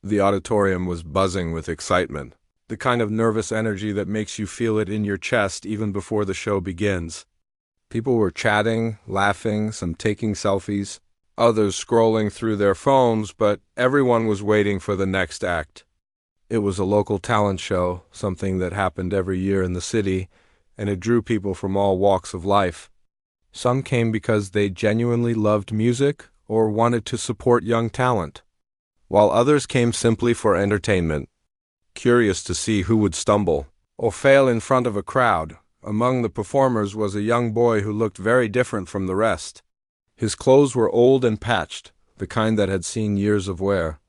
The auditorium was buzzing with excitement, the kind of nervous energy that makes you feel it in your chest even before the show begins. People were chatting, laughing, some taking selfies, others scrolling through their phones, but everyone was waiting for the next act. It was a local talent show, something that happened every year in the city, and it drew people from all walks of life. Some came because they genuinely loved music or wanted to support young talent, while others came simply for entertainment, curious to see who would stumble or fail in front of a crowd. Among the performers was a young boy who looked very different from the rest. His clothes were old and patched, the kind that had seen years of wear.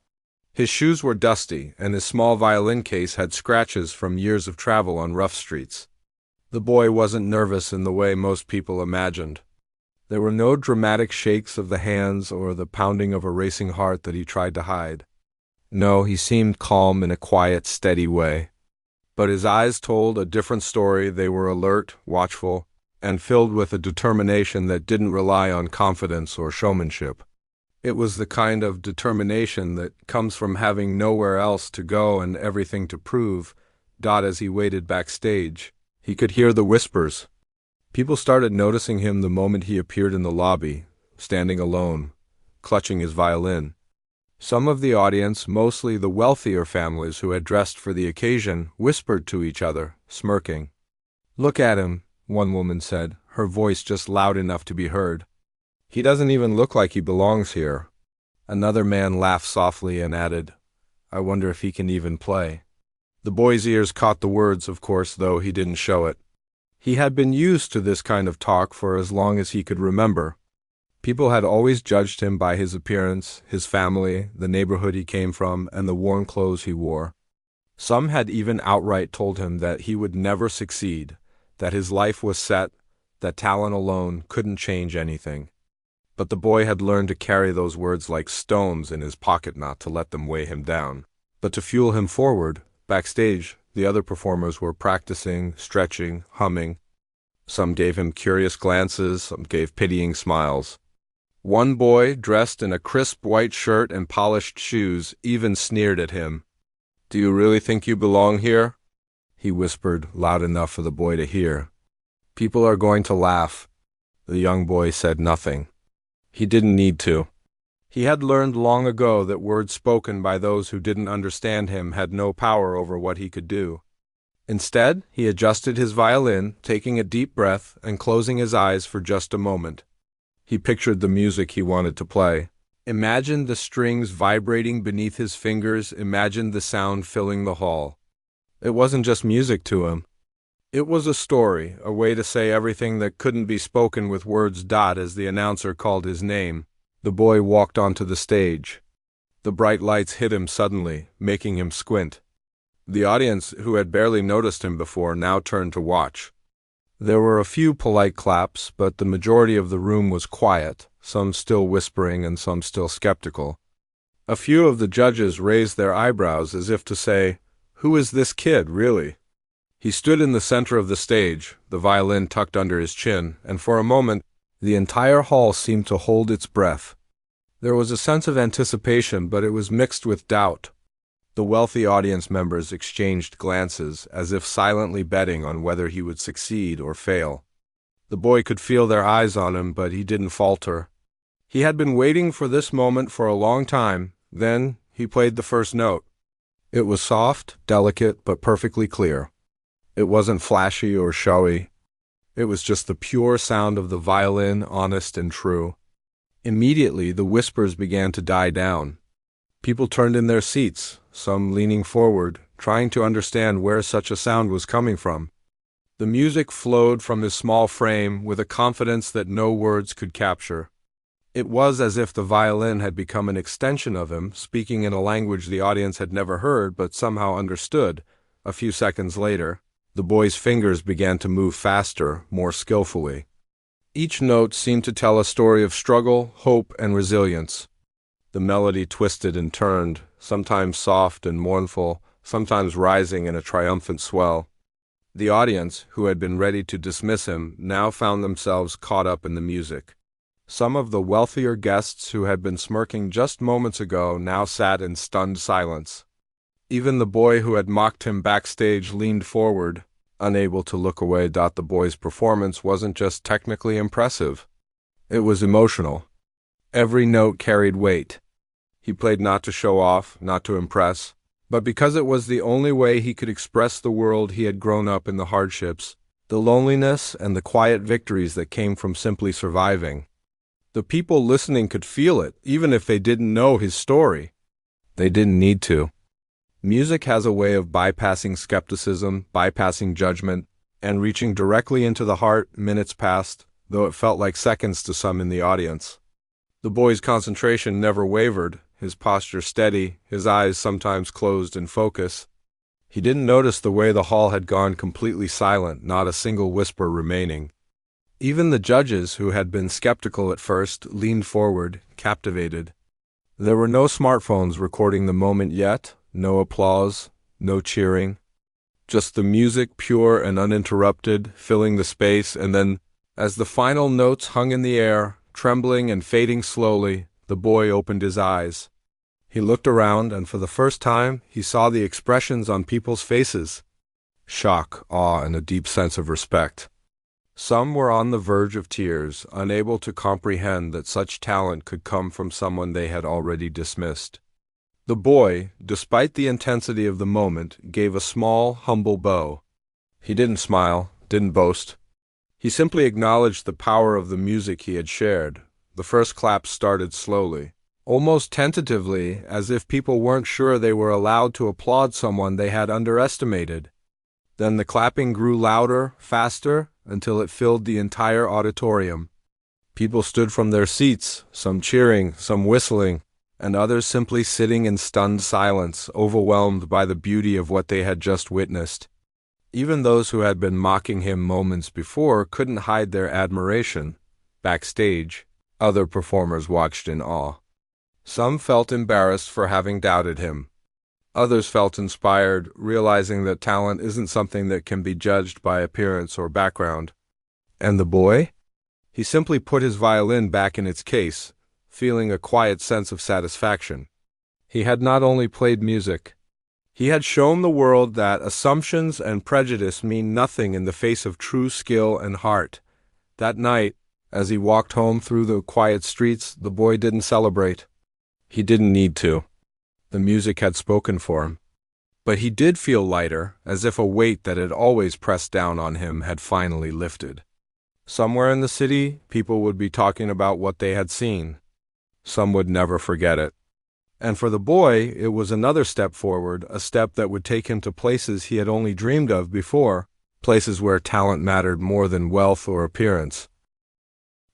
His shoes were dusty, and his small violin case had scratches from years of travel on rough streets. The boy wasn't nervous in the way most people imagined. There were no dramatic shakes of the hands or the pounding of a racing heart that he tried to hide. No, he seemed calm in a quiet, steady way. But his eyes told a different story. They were alert, watchful, and filled with a determination that didn't rely on confidence or showmanship. It was the kind of determination that comes from having nowhere else to go and everything to prove. As he waited backstage, he could hear the whispers. People started noticing him the moment he appeared in the lobby, standing alone, clutching his violin. Some of the audience, mostly the wealthier families who had dressed for the occasion, whispered to each other, smirking. "Look at him," one woman said, her voice just loud enough to be heard. "He doesn't even look like he belongs here." Another man laughed softly and added, "I wonder if he can even play." The boy's ears caught the words, of course, though he didn't show it. He had been used to this kind of talk for as long as he could remember. People had always judged him by his appearance, his family, the neighborhood he came from, and the worn clothes he wore. Some had even outright told him that he would never succeed, that his life was set, that talent alone couldn't change anything. But the boy had learned to carry those words like stones in his pocket, not to let them weigh him down, but to fuel him forward. Backstage, the other performers were practicing, stretching, humming. Some gave him curious glances, some gave pitying smiles. One boy, dressed in a crisp white shirt and polished shoes, even sneered at him. "Do you really think you belong here?" he whispered, loud enough for the boy to hear. "People are going to laugh." The young boy said nothing. He didn't need to. He had learned long ago that words spoken by those who didn't understand him had no power over what he could do. Instead, he adjusted his violin, taking a deep breath and closing his eyes for just a moment. He pictured the music he wanted to play. Imagined the strings vibrating beneath his fingers, imagined the sound filling the hall. It wasn't just music to him. It was a story, a way to say everything that couldn't be spoken with words. As the announcer called his name, the boy walked onto the stage. The bright lights hit him suddenly, making him squint. The audience, who had barely noticed him before, now turned to watch. There were a few polite claps, but the majority of the room was quiet, some still whispering and some still skeptical. A few of the judges raised their eyebrows as if to say, "Who is this kid, really?" He stood in the center of the stage, the violin tucked under his chin, and for a moment, the entire hall seemed to hold its breath. There was a sense of anticipation, but it was mixed with doubt. The wealthy audience members exchanged glances, as if silently betting on whether he would succeed or fail. The boy could feel their eyes on him, but he didn't falter. He had been waiting for this moment for a long time. Then he played the first note. It was soft, delicate, but perfectly clear. It wasn't flashy or showy. It was just the pure sound of the violin, honest and true. Immediately, the whispers began to die down. People turned in their seats, some leaning forward, trying to understand where such a sound was coming from. The music flowed from his small frame with a confidence that no words could capture. It was as if the violin had become an extension of him, speaking in a language the audience had never heard but somehow understood. A few seconds later, the boy's fingers began to move faster, more skillfully. Each note seemed to tell a story of struggle, hope, and resilience. The melody twisted and turned, sometimes soft and mournful, sometimes rising in a triumphant swell. The audience, who had been ready to dismiss him, now found themselves caught up in the music. Some of the wealthier guests who had been smirking just moments ago now sat in stunned silence. Even the boy who had mocked him backstage leaned forward, unable to look away. The boy's performance wasn't just technically impressive. It was emotional. Every note carried weight. He played not to show off, not to impress, but because it was the only way he could express the world he had grown up in, the hardships, the loneliness, and the quiet victories that came from simply surviving. The people listening could feel it, even if they didn't know his story. They didn't need to. Music has a way of bypassing skepticism, bypassing judgment, and reaching directly into the heart. Minutes passed, though it felt like seconds to some in the audience. The boy's concentration never wavered, his posture steady, his eyes sometimes closed in focus. He didn't notice the way the hall had gone completely silent, not a single whisper remaining. Even the judges, who had been skeptical at first, leaned forward, captivated. There were no smartphones recording the moment yet, no applause, no cheering. Just the music, pure and uninterrupted, filling the space, and then, as the final notes hung in the air, trembling and fading slowly, the boy opened his eyes. He looked around, and for the first time, he saw the expressions on people's faces. Shock, awe, and a deep sense of respect. Some were on the verge of tears, unable to comprehend that such talent could come from someone they had already dismissed. The boy, despite the intensity of the moment, gave a small, humble bow. He didn't smile, didn't boast. He simply acknowledged the power of the music he had shared. The first claps started slowly, almost tentatively, as if people weren't sure they were allowed to applaud someone they had underestimated. Then the clapping grew louder, faster, until it filled the entire auditorium. People stood from their seats, some cheering, some whistling, and others simply sitting in stunned silence, overwhelmed by the beauty of what they had just witnessed. Even those who had been mocking him moments before couldn't hide their admiration. Backstage, other performers watched in awe. Some felt embarrassed for having doubted him. Others felt inspired, realizing that talent isn't something that can be judged by appearance or background. And the boy? He simply put his violin back in its case, feeling a quiet sense of satisfaction. He had not only played music, he had shown the world that assumptions and prejudice mean nothing in the face of true skill and heart. That night, as he walked home through the quiet streets, the boy didn't celebrate. He didn't need to. The music had spoken for him. But he did feel lighter, as if a weight that had always pressed down on him had finally lifted. Somewhere in the city, people would be talking about what they had seen. Some would never forget it. And for the boy, it was another step forward, a step that would take him to places he had only dreamed of before, places where talent mattered more than wealth or appearance.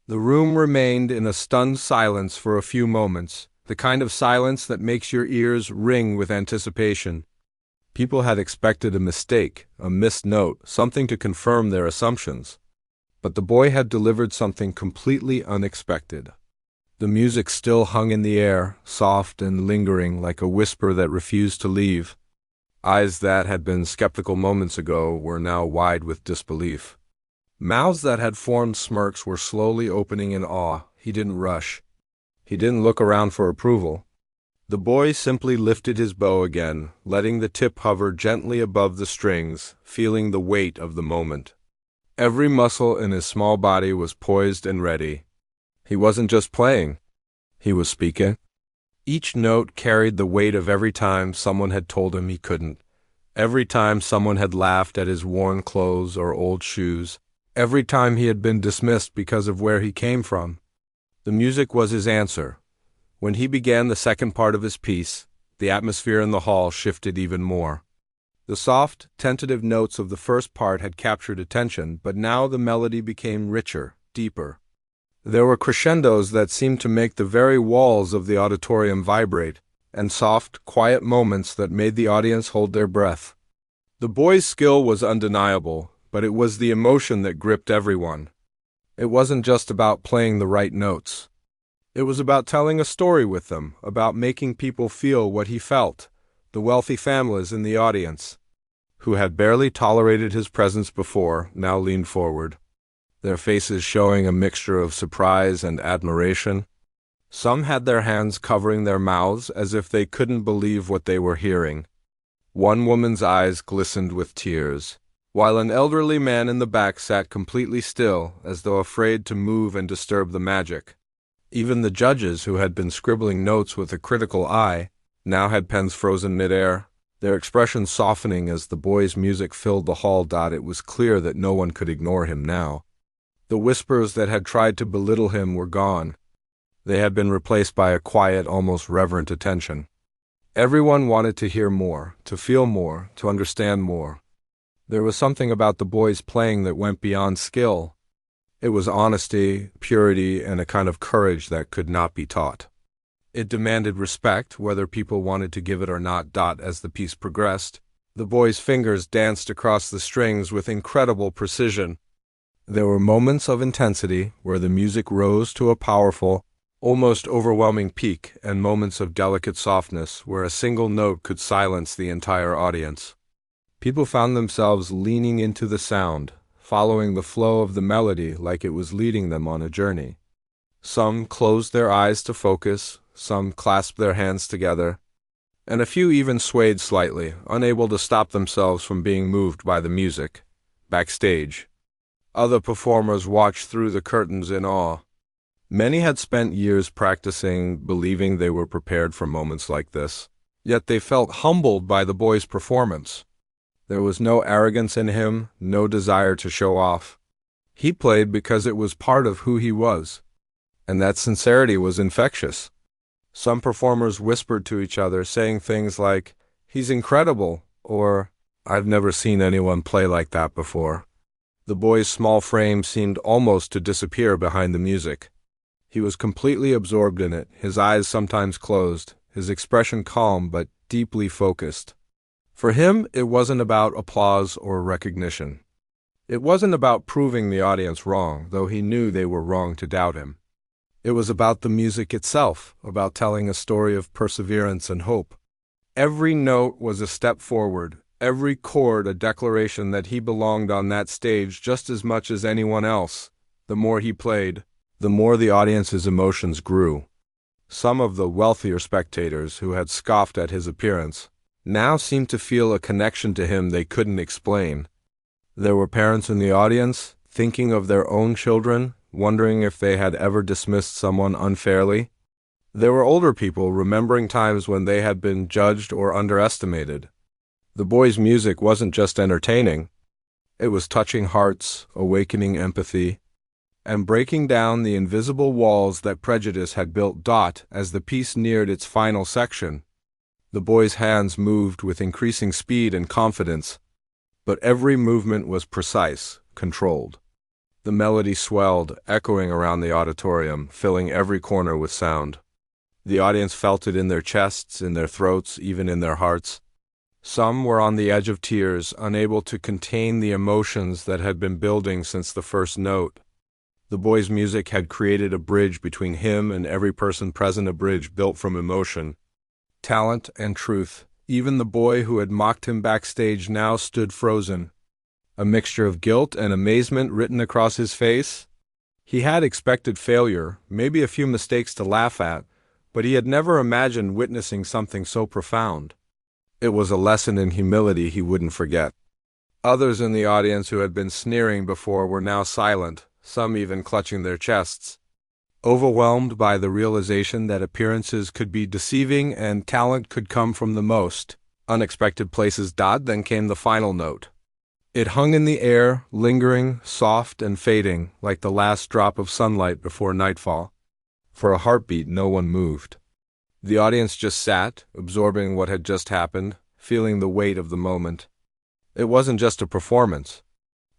The room remained in a stunned silence for a few moments, the kind of silence that makes your ears ring with anticipation. People had expected a mistake, a missed note, something to confirm their assumptions. But the boy had delivered something completely unexpected. The music still hung in the air, soft and lingering, like a whisper that refused to leave. Eyes that had been skeptical moments ago were now wide with disbelief. Mouths that had formed smirks were slowly opening in awe. He didn't rush. He didn't look around for approval. The boy simply lifted his bow again, letting the tip hover gently above the strings, feeling the weight of the moment. Every muscle in his small body was poised and ready. He wasn't just playing. He was speaking. Each note carried the weight of every time someone had told him he couldn't. Every time someone had laughed at his worn clothes or old shoes. Every time he had been dismissed because of where he came from. The music was his answer. When he began the second part of his piece, the atmosphere in the hall shifted even more. The soft, tentative notes of the first part had captured attention, but now the melody became richer, deeper. There were crescendos that seemed to make the very walls of the auditorium vibrate, and soft, quiet moments that made the audience hold their breath. The boy's skill was undeniable, but it was the emotion that gripped everyone. It wasn't just about playing the right notes. It was about telling a story with them, about making people feel what he felt. The wealthy families in the audience, who had barely tolerated his presence before, now leaned forward. their faces showing a mixture of surprise and admiration. Some had their hands covering their mouths as if they couldn't believe what they were hearing. One woman's eyes glistened with tears, while an elderly man in the back sat completely still, as though afraid to move and disturb the magic. Even the judges, who had been scribbling notes with a critical eye, now had pens frozen midair, their expressions softening as the boy's music filled the hall. It was clear that no one could ignore him now. The whispers that had tried to belittle him were gone. They had been replaced by a quiet, almost reverent attention. Everyone wanted to hear more, to feel more, to understand more. There was something about the boy's playing that went beyond skill. It was honesty, purity, and a kind of courage that could not be taught. It demanded respect, whether people wanted to give it or not. As the piece progressed, the boy's fingers danced across the strings with incredible precision. There were moments of intensity where the music rose to a powerful, almost overwhelming peak, and moments of delicate softness where a single note could silence the entire audience. People found themselves leaning into the sound, following the flow of the melody like it was leading them on a journey. Some closed their eyes to focus, some clasped their hands together, and a few even swayed slightly, unable to stop themselves from being moved by the music. Backstage, other performers watched through the curtains in awe. Many had spent years practicing, believing they were prepared for moments like this, yet they felt humbled by the boy's performance. There was no arrogance in him, no desire to show off. He played because it was part of who he was, and that sincerity was infectious. Some performers whispered to each other, saying things like, "He's incredible," or, "I've never seen anyone play like that before." The boy's small frame seemed almost to disappear behind the music. He was completely absorbed in it, his eyes sometimes closed, his expression calm but deeply focused. For him, it wasn't about applause or recognition. It wasn't about proving the audience wrong, though he knew they were wrong to doubt him. It was about the music itself, about telling a story of perseverance and hope. Every note was a step forward, every chord a declaration that he belonged on that stage just as much as anyone else. The more he played, the more the audience's emotions grew. Some of the wealthier spectators, who had scoffed at his appearance, now seemed to feel a connection to him they couldn't explain. There were parents in the audience, thinking of their own children, wondering if they had ever dismissed someone unfairly. There were older people remembering times when they had been judged or underestimated. The boy's music wasn't just entertaining. It was touching hearts, awakening empathy, and breaking down the invisible walls that prejudice had built. As the piece neared its final section, the boy's hands moved with increasing speed and confidence, but every movement was precise, controlled. The melody swelled, echoing around the auditorium, filling every corner with sound. The audience felt it in their chests, in their throats, even in their hearts. Some were on the edge of tears, unable to contain the emotions that had been building since the first note. The boy's music had created a bridge between him and every person present, a bridge built from emotion, talent, and truth. Even the boy who had mocked him backstage now stood frozen, a mixture of guilt and amazement written across his face. He had expected failure, maybe a few mistakes to laugh at, but he had never imagined witnessing something so profound. It was a lesson in humility he wouldn't forget. Others in the audience who had been sneering before were now silent, some even clutching their chests, overwhelmed by the realization that appearances could be deceiving and talent could come from the most unexpected places. Then came the final note. It hung in the air, lingering, soft and fading, like the last drop of sunlight before nightfall. For a heartbeat, no one moved. The audience just sat, absorbing what had just happened, feeling the weight of the moment. It wasn't just a performance.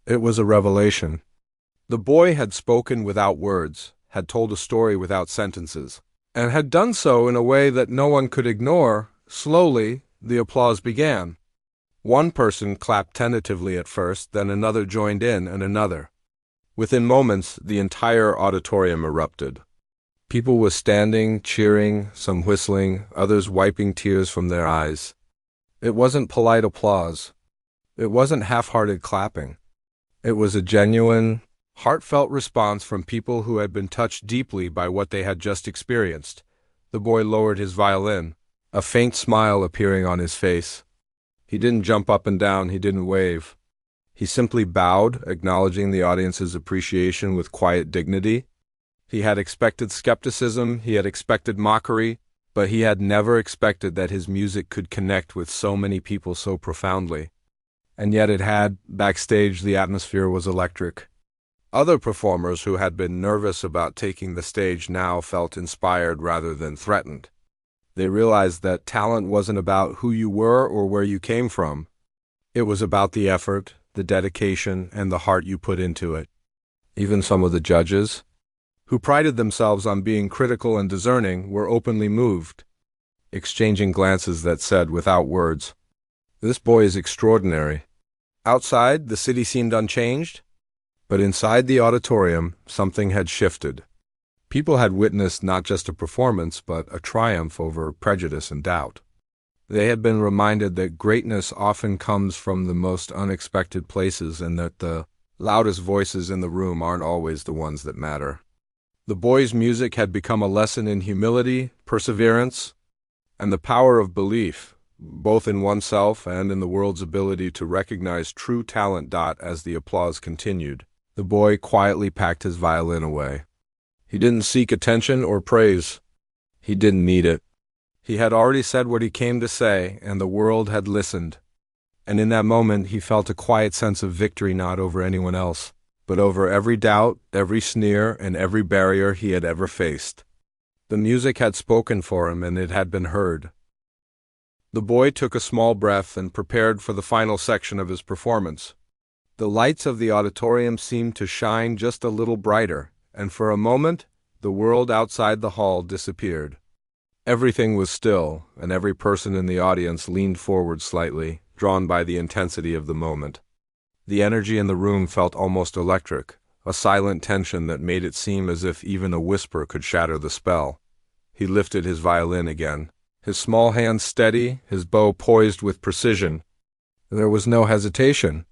It was a revelation. The boy had spoken without words, had told a story without sentences, and had done so in a way that no one could ignore. Slowly, the applause began. One person clapped tentatively at first, then another joined in, and another. Within moments, the entire auditorium erupted. People were standing, cheering, some whistling, others wiping tears from their eyes. It wasn't polite applause. It wasn't half-hearted clapping. It was a genuine, Heartfelt response from people who had been touched deeply by what they had just experienced. The boy lowered his violin, a faint smile appearing on his face. He didn't jump up and down, he didn't wave. He simply bowed, acknowledging the audience's appreciation with quiet dignity. He had expected skepticism, he had expected mockery, but he had never expected that his music could connect with so many people so profoundly. And yet it had. Backstage, the atmosphere was electric. Other performers who had been nervous about taking the stage now felt inspired rather than threatened. They realized that talent wasn't about who you were or where you came from. It was about the effort, the dedication, and the heart you put into it. Even some of the judges, who prided themselves on being critical and discerning, were openly moved, exchanging glances that said without words, "This boy is extraordinary." Outside, the city seemed unchanged, but inside the auditorium, something had shifted. People had witnessed not just a performance, but a triumph over prejudice and doubt. They had been reminded that greatness often comes from the most unexpected places and that the loudest voices in the room aren't always the ones that matter. The boy's music had become a lesson in humility, perseverance, and the power of belief, both in oneself and in the world's ability to recognize true talent. As the applause continued, the boy quietly packed his violin away. He didn't seek attention or praise. He didn't need it. He had already said what he came to say, and the world had listened. And in that moment, he felt a quiet sense of victory, not over anyone else, but over every doubt, every sneer, and every barrier he had ever faced. The music had spoken for him, and it had been heard. The boy took a small breath and prepared for the final section of his performance. The lights of the auditorium seemed to shine just a little brighter, and for a moment, the world outside the hall disappeared. Everything was still, and every person in the audience leaned forward slightly, drawn by the intensity of the moment. The energy in the room felt almost electric, a silent tension that made it seem as if even a whisper could shatter the spell. He lifted his violin again, his small hands steady, his bow poised with precision. There was no hesitation.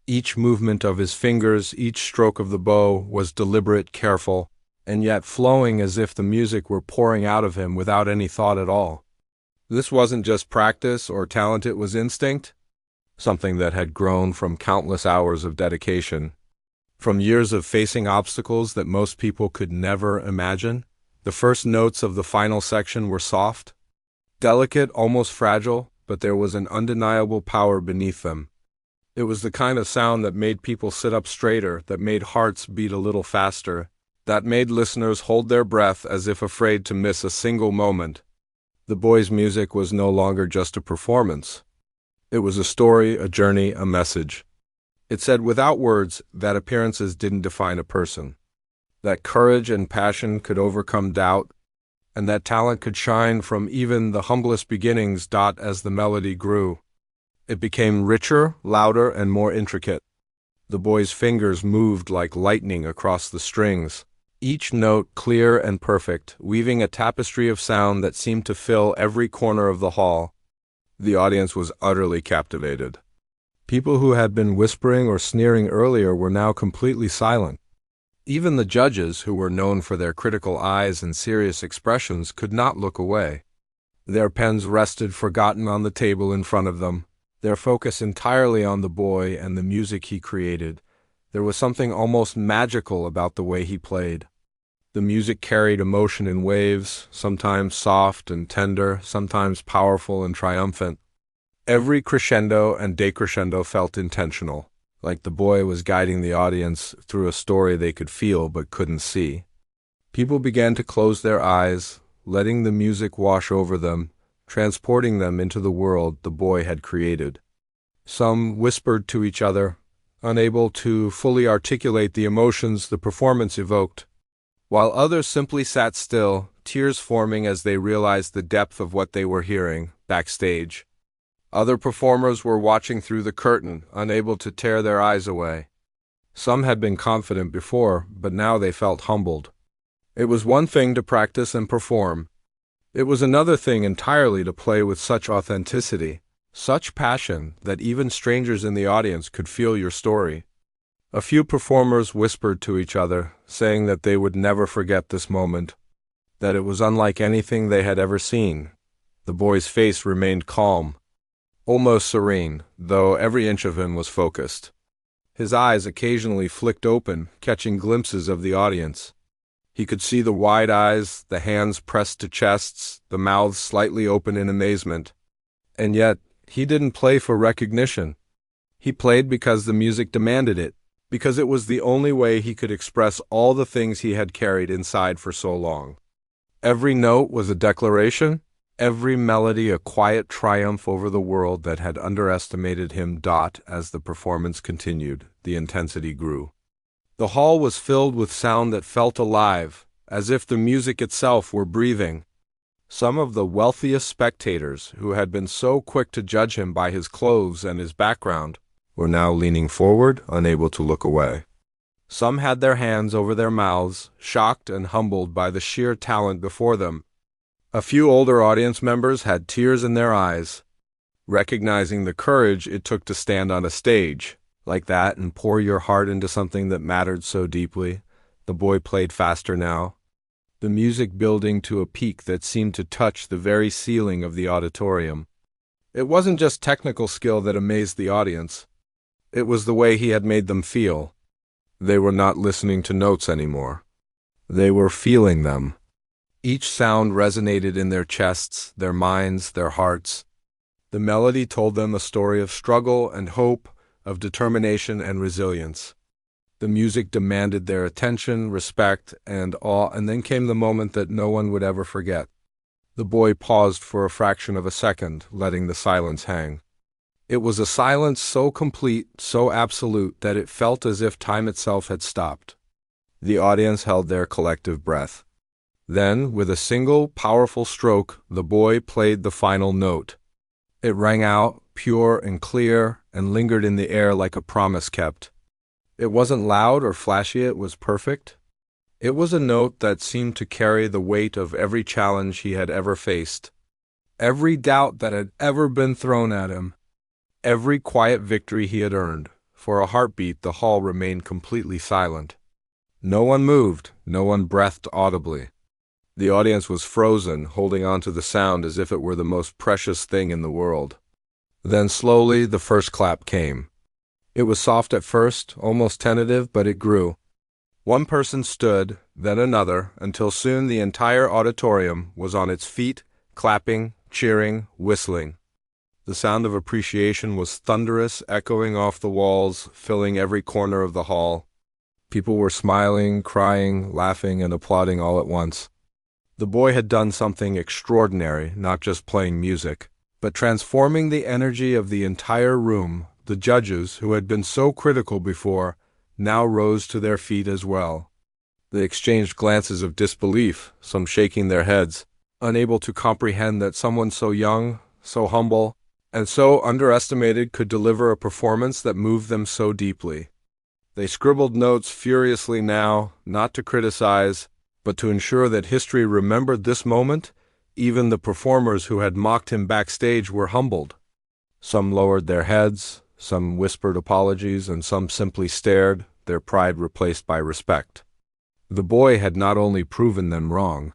Each movement of his fingers, each stroke of the bow, was deliberate, careful, and yet flowing as if the music were pouring out of him without any thought at all. This wasn't just practice or talent, it was instinct, something that had grown from countless hours of dedication, from years of facing obstacles that most people could never imagine. The first notes of the final section were soft, delicate, almost fragile, but there was an undeniable power beneath them. It was the kind of sound that made people sit up straighter, that made hearts beat a little faster, that made listeners hold their breath as if afraid to miss a single moment. The boy's music was no longer just a performance. It was a story, a journey, a message. It said without words that appearances didn't define a person, that courage and passion could overcome doubt, and that talent could shine from even the humblest beginnings. As the melody grew, it became richer, louder, and more intricate. The boy's fingers moved like lightning across the strings, each note clear and perfect, weaving a tapestry of sound that seemed to fill every corner of the hall. The audience was utterly captivated. People who had been whispering or sneering earlier were now completely silent. Even the judges, who were known for their critical eyes and serious expressions, could not look away. Their pens rested forgotten on the table in front of them, their focus entirely on the boy and the music he created. There was something almost magical about the way he played. The music carried emotion in waves, sometimes soft and tender, sometimes powerful and triumphant. Every crescendo and decrescendo felt intentional, like the boy was guiding the audience through a story they could feel but couldn't see. People began to close their eyes, letting the music wash over them, transporting them into the world the boy had created. Some whispered to each other, unable to fully articulate the emotions the performance evoked, while others simply sat still, tears forming as they realized the depth of what they were hearing. Backstage, other performers were watching through the curtain, unable to tear their eyes away. Some had been confident before, but now they felt humbled. It was one thing to practice and perform. It was another thing entirely to play with such authenticity, such passion, that even strangers in the audience could feel your story. A few performers whispered to each other, saying that they would never forget this moment, that it was unlike anything they had ever seen. The boy's face remained calm, almost serene, though every inch of him was focused. His eyes occasionally flicked open, catching glimpses of the audience. He could see the wide eyes, the hands pressed to chests, the mouths slightly open in amazement. And yet, he didn't play for recognition. He played because the music demanded it, because it was the only way he could express all the things he had carried inside for so long. Every note was a declaration, every melody a quiet triumph over the world that had underestimated him. As the performance continued, the intensity grew. The hall was filled with sound that felt alive, as if the music itself were breathing. Some of the wealthiest spectators, who had been so quick to judge him by his clothes and his background, were now leaning forward, unable to look away. Some had their hands over their mouths, shocked and humbled by the sheer talent before them. A few older audience members had tears in their eyes, recognizing the courage it took to stand on a stage like that and pour your heart into something that mattered so deeply. The boy played faster now, the music building to a peak that seemed to touch the very ceiling of the auditorium. It wasn't just technical skill that amazed the audience. It was the way he had made them feel. They were not listening to notes anymore. They were feeling them. Each sound resonated in their chests, their minds, their hearts. The melody told them a story of struggle and hope, of determination and resilience. The music demanded their attention, respect, and awe, and then came the moment that no one would ever forget. The boy paused for a fraction of a second, letting the silence hang. It was a silence so complete, so absolute, that it felt as if time itself had stopped. The audience held their collective breath. Then, with a single, powerful stroke, the boy played the final note. It rang out, pure and clear, and lingered in the air like a promise kept. It wasn't loud or flashy, it was perfect. It was a note that seemed to carry the weight of every challenge he had ever faced, every doubt that had ever been thrown at him, every quiet victory he had earned. For a heartbeat, the hall remained completely silent. No one moved, no one breathed audibly. The audience was frozen, holding on to the sound as if it were the most precious thing in the world. Then slowly the first clap came. It was soft at first, almost tentative, but it grew. One person stood, then another, until soon the entire auditorium was on its feet, clapping, cheering, whistling. The sound of appreciation was thunderous, echoing off the walls, filling every corner of the hall. People were smiling, crying, laughing, and applauding all at once. The boy had done something extraordinary, not just playing music, but transforming the energy of the entire room. The judges, who had been so critical before, now rose to their feet as well. They exchanged glances of disbelief, some shaking their heads, unable to comprehend that someone so young, so humble, and so underestimated could deliver a performance that moved them so deeply. They scribbled notes furiously now, not to criticize, but to ensure that history remembered this moment. Even the performers who had mocked him backstage were humbled. Some lowered their heads, some whispered apologies, and some simply stared, their pride replaced by respect. The boy had not only proven them wrong,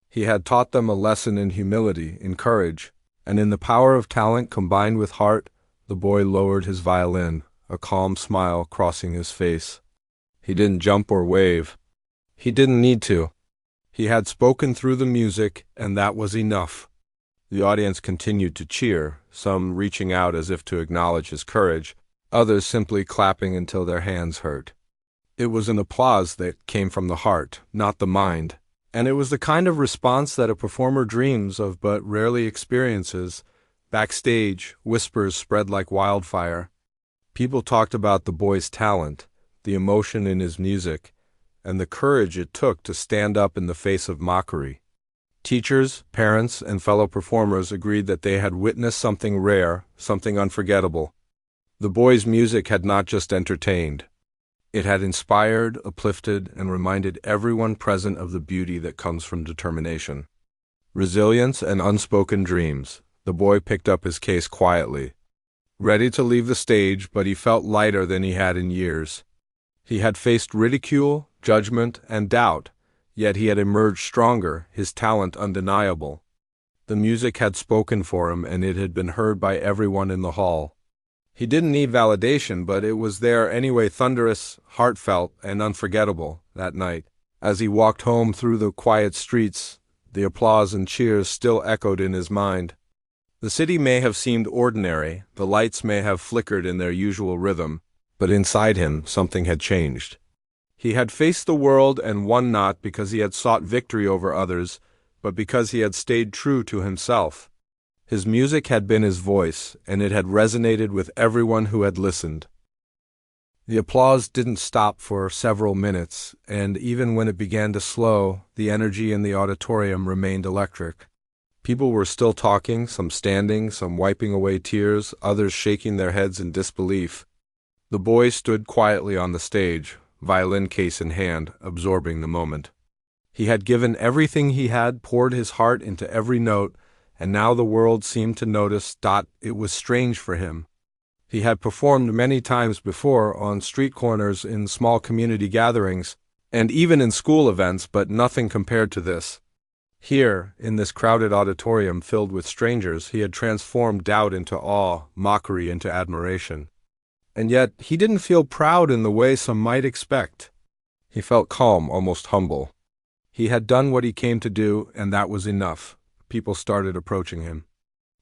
he had taught them a lesson in humility, in courage, and in the power of talent combined with heart. The boy lowered his violin, a calm smile crossing his face. He didn't jump or wave. He didn't need to. He had spoken through the music, and that was enough. The audience continued to cheer, some reaching out as if to acknowledge his courage, others simply clapping until their hands hurt. It was an applause that came from the heart, not the mind, and it was the kind of response that a performer dreams of but rarely experiences. Backstage, whispers spread like wildfire. People talked about the boy's talent, the emotion in his music, and the courage it took to stand up in the face of mockery. Teachers, parents, and fellow performers agreed that they had witnessed something rare, something unforgettable. The boy's music had not just entertained. It had inspired, uplifted, and reminded everyone present of the beauty that comes from determination. Resilience and unspoken dreams. The boy picked up his case quietly, ready to leave the stage, but he felt lighter than he had in years. He had faced ridicule, judgment, and doubt, yet he had emerged stronger, his talent undeniable. The music had spoken for him, and it had been heard by everyone in the hall. He didn't need validation, but it was there anyway, thunderous, heartfelt, and unforgettable, that night. As he walked home through the quiet streets, the applause and cheers still echoed in his mind. The city may have seemed ordinary, the lights may have flickered in their usual rhythm, but inside him something had changed. He had faced the world and won not because he had sought victory over others, but because he had stayed true to himself. His music had been his voice, and it had resonated with everyone who had listened. The applause didn't stop for several minutes, and even when it began to slow, the energy in the auditorium remained electric. People were still talking, some standing, some wiping away tears, others shaking their heads in disbelief. The boy stood quietly on the stage, violin case in hand, absorbing the moment. He had given everything he had, poured his heart into every note, and now the world seemed to notice. It was strange for him. He had performed many times before, on street corners, in small community gatherings, and even in school events, but nothing compared to this. Here, in this crowded auditorium filled with strangers, he had transformed doubt into awe, mockery into admiration. And yet, he didn't feel proud in the way some might expect. He felt calm, almost humble. He had done what he came to do, and that was enough. People started approaching him.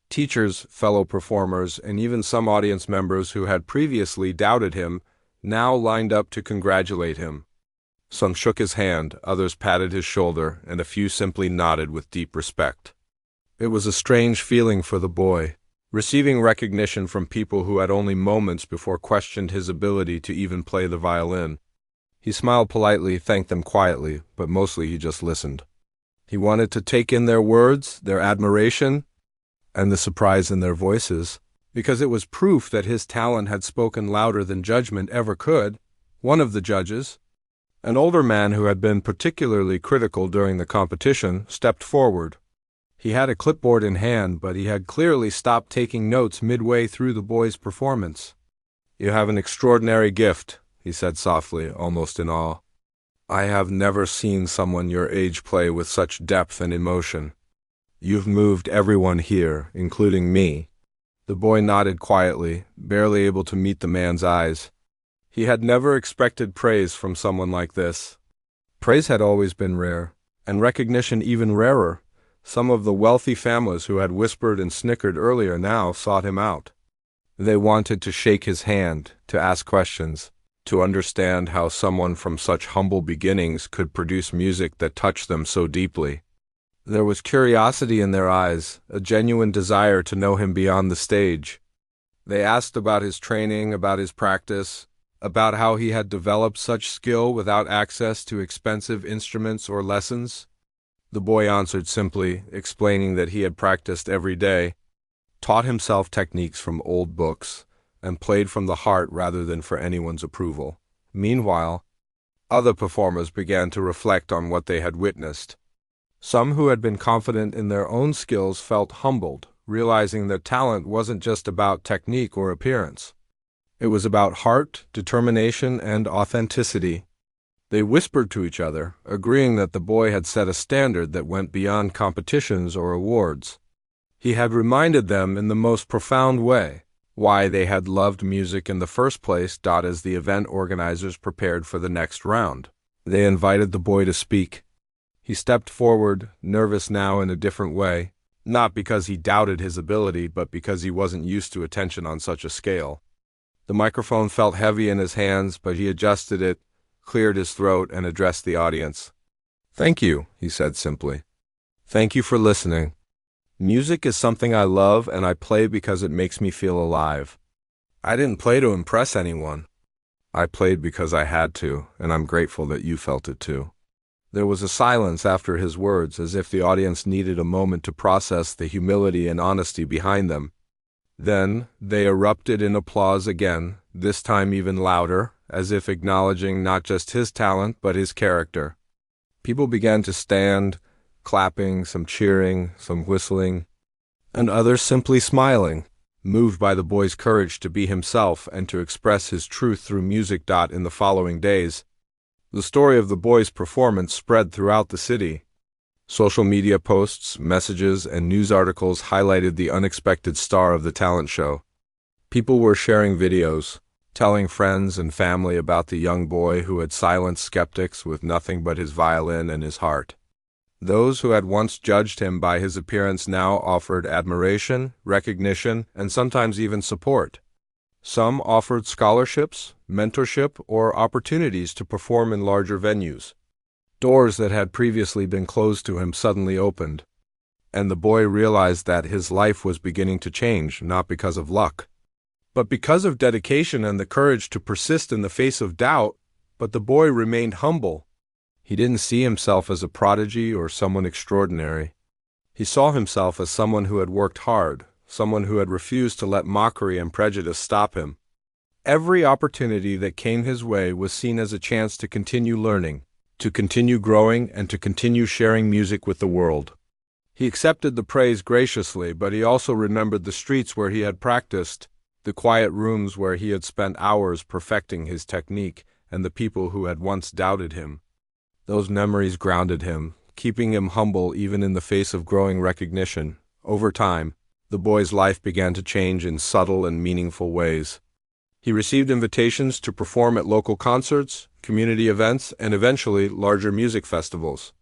Teachers, fellow performers, and even some audience members who had previously doubted him now lined up to congratulate him. Some shook his hand, others patted his shoulder, and a few simply nodded with deep respect. It was a strange feeling for the boy, receiving recognition from people who had only moments before questioned his ability to even play the violin. He smiled politely, thanked them quietly, but mostly he just listened. He wanted to take in their words, their admiration, and the surprise in their voices, because it was proof that his talent had spoken louder than judgment ever could. One of the judges, an older man who had been particularly critical during the competition, stepped forward. He had a clipboard in hand, but he had clearly stopped taking notes midway through the boy's performance. "You have an extraordinary gift," he said softly, almost in awe. "I have never seen someone your age play with such depth and emotion. You've moved everyone here, including me." The boy nodded quietly, barely able to meet the man's eyes. He had never expected praise from someone like this. Praise had always been rare, and recognition even rarer. Some of the wealthy families who had whispered and snickered earlier now sought him out. They wanted to shake his hand, to ask questions, to understand how someone from such humble beginnings could produce music that touched them so deeply. There was curiosity in their eyes, a genuine desire to know him beyond the stage. They asked about his training, about his practice, about how he had developed such skill without access to expensive instruments or lessons. The boy answered simply, explaining that he had practiced every day, taught himself techniques from old books, and played from the heart rather than for anyone's approval. Meanwhile, other performers began to reflect on what they had witnessed. Some who had been confident in their own skills felt humbled, realizing that talent wasn't just about technique or appearance. It was about heart, determination, and authenticity. They whispered to each other, agreeing that the boy had set a standard that went beyond competitions or awards. He had reminded them in the most profound way why they had loved music in the first place. As the event organizers prepared for the next round, they invited the boy to speak. He stepped forward, nervous now in a different way, not because he doubted his ability, but because he wasn't used to attention on such a scale. The microphone felt heavy in his hands, but he adjusted it, cleared his throat, and addressed the audience. "Thank you," he said simply. "Thank you for listening. Music is something I love, and I play because it makes me feel alive. I didn't play to impress anyone. I played because I had to, and I'm grateful that you felt it too." There was a silence after his words, as if the audience needed a moment to process the humility and honesty behind them. Then they erupted in applause again, this time even louder, as if acknowledging not just his talent but his character. People began to stand, clapping, some cheering, some whistling, and others simply smiling. moved by the boy's courage to be himself and to express his truth through music. In the following days, the story of the boy's performance spread throughout the city. Social media posts, messages, and news articles highlighted the unexpected star of the talent show. People were sharing videos, telling friends and family about the young boy who had silenced skeptics with nothing but his violin and his heart. Those who had once judged him by his appearance now offered admiration, recognition, and sometimes even support. Some offered scholarships, mentorship, or opportunities to perform in larger venues. Doors that had previously been closed to him suddenly opened, and the boy realized that his life was beginning to change, not because of luck, but because of dedication and the courage to persist in the face of doubt. But the boy remained humble. He didn't see himself as a prodigy or someone extraordinary. He saw himself as someone who had worked hard, someone who had refused to let mockery and prejudice stop him. Every opportunity that came his way was seen as a chance to continue learning, to continue growing, and to continue sharing music with the world. He accepted the praise graciously, but he also remembered the streets where he had practiced, the quiet rooms where he had spent hours perfecting his technique, and the people who had once doubted him. Those memories grounded him, keeping him humble even in the face of growing recognition. Over time, the boy's life began to change in subtle and meaningful ways. He received invitations to perform at local concerts, community events, and eventually larger music festivals.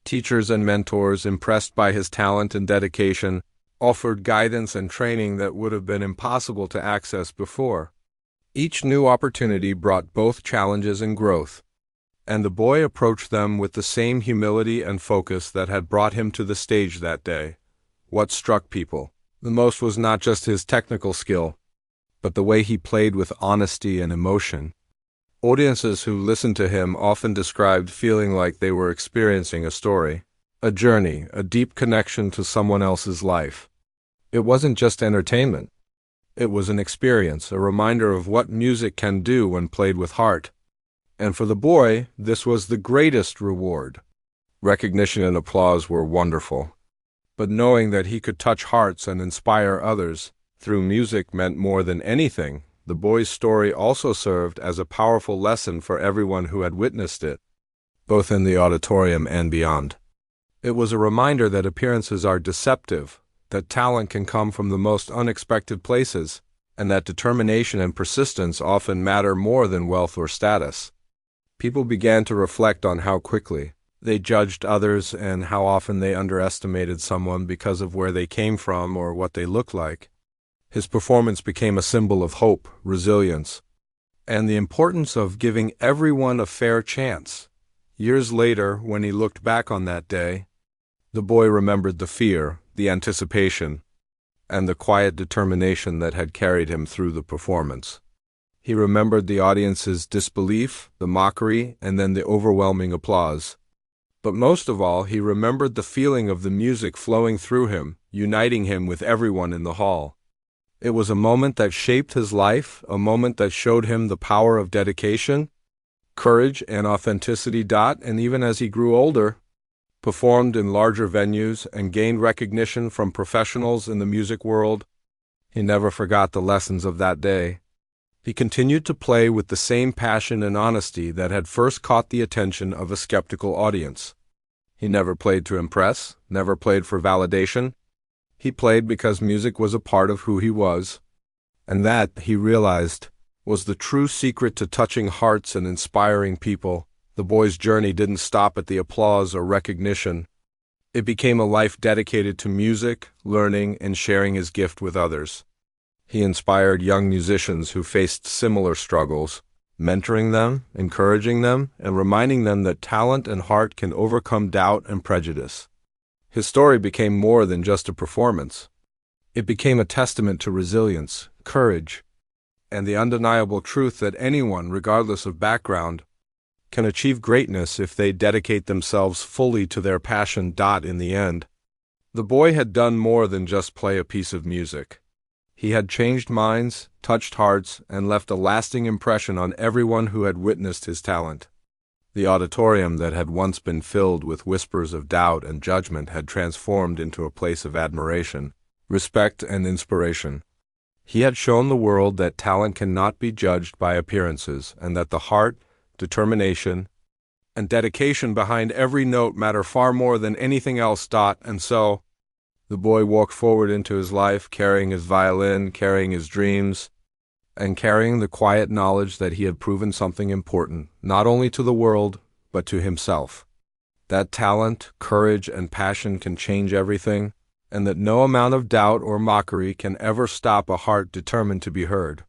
Teachers and mentors, impressed by his talent and dedication, offered guidance and training that would have been impossible to access before. Each new opportunity brought both challenges and growth, and the boy approached them with the same humility and focus that had brought him to the stage that day. What struck people the most was not just his technical skill, but the way he played with honesty and emotion. Audiences who listened to him often described feeling like they were experiencing a story, a journey, a deep connection to someone else's life. It wasn't just entertainment. It was an experience, a reminder of what music can do when played with heart. And for the boy, this was the greatest reward. Recognition and applause were wonderful, but knowing that he could touch hearts and inspire others through music meant more than anything. The boy's story also served as a powerful lesson for everyone who had witnessed it, both in the auditorium and beyond. It was a reminder that appearances are deceptive, that talent can come from the most unexpected places, and that determination and persistence often matter more than wealth or status. People began to reflect on how quickly they judged others and how often they underestimated someone because of where they came from or what they looked like. His performance became a symbol of hope, resilience, and the importance of giving everyone a fair chance. Years later, when he looked back on that day, the boy remembered the fear, the anticipation, and the quiet determination that had carried him through the performance. He remembered the audience's disbelief, the mockery, and then the overwhelming applause. But most of all, he remembered the feeling of the music flowing through him, uniting him with everyone in the hall. It was a moment that shaped his life, a moment that showed him the power of dedication, courage, and authenticity. And even as he grew older, performed in larger venues, and gained recognition from professionals in the music world, he never forgot the lessons of that day. He continued to play with the same passion and honesty that had first caught the attention of a skeptical audience. He never played to impress, never played for validation. He played because music was a part of who he was, and that, he realized, was the true secret to touching hearts and inspiring people. The boy's journey didn't stop at the applause or recognition. It became a life dedicated to music, learning, and sharing his gift with others. He inspired young musicians who faced similar struggles, mentoring them, encouraging them, and reminding them that talent and heart can overcome doubt and prejudice. His story became more than just a performance. It became a testament to resilience, courage, and the undeniable truth that anyone, regardless of background, can achieve greatness if they dedicate themselves fully to their passion. In the end, the boy had done more than just play a piece of music. He had changed minds, touched hearts, and left a lasting impression on everyone who had witnessed his talent. The auditorium that had once been filled with whispers of doubt and judgment had transformed into a place of admiration, respect, and inspiration. He had shown the world that talent cannot be judged by appearances, and that the heart, determination, and dedication behind every note matter far more than anything else. And so, the boy walked forward into his life, carrying his violin, carrying his dreams, and carrying the quiet knowledge that he had proven something important, not only to the world, but to himself. That talent, courage, and passion can change everything, and that no amount of doubt or mockery can ever stop a heart determined to be heard.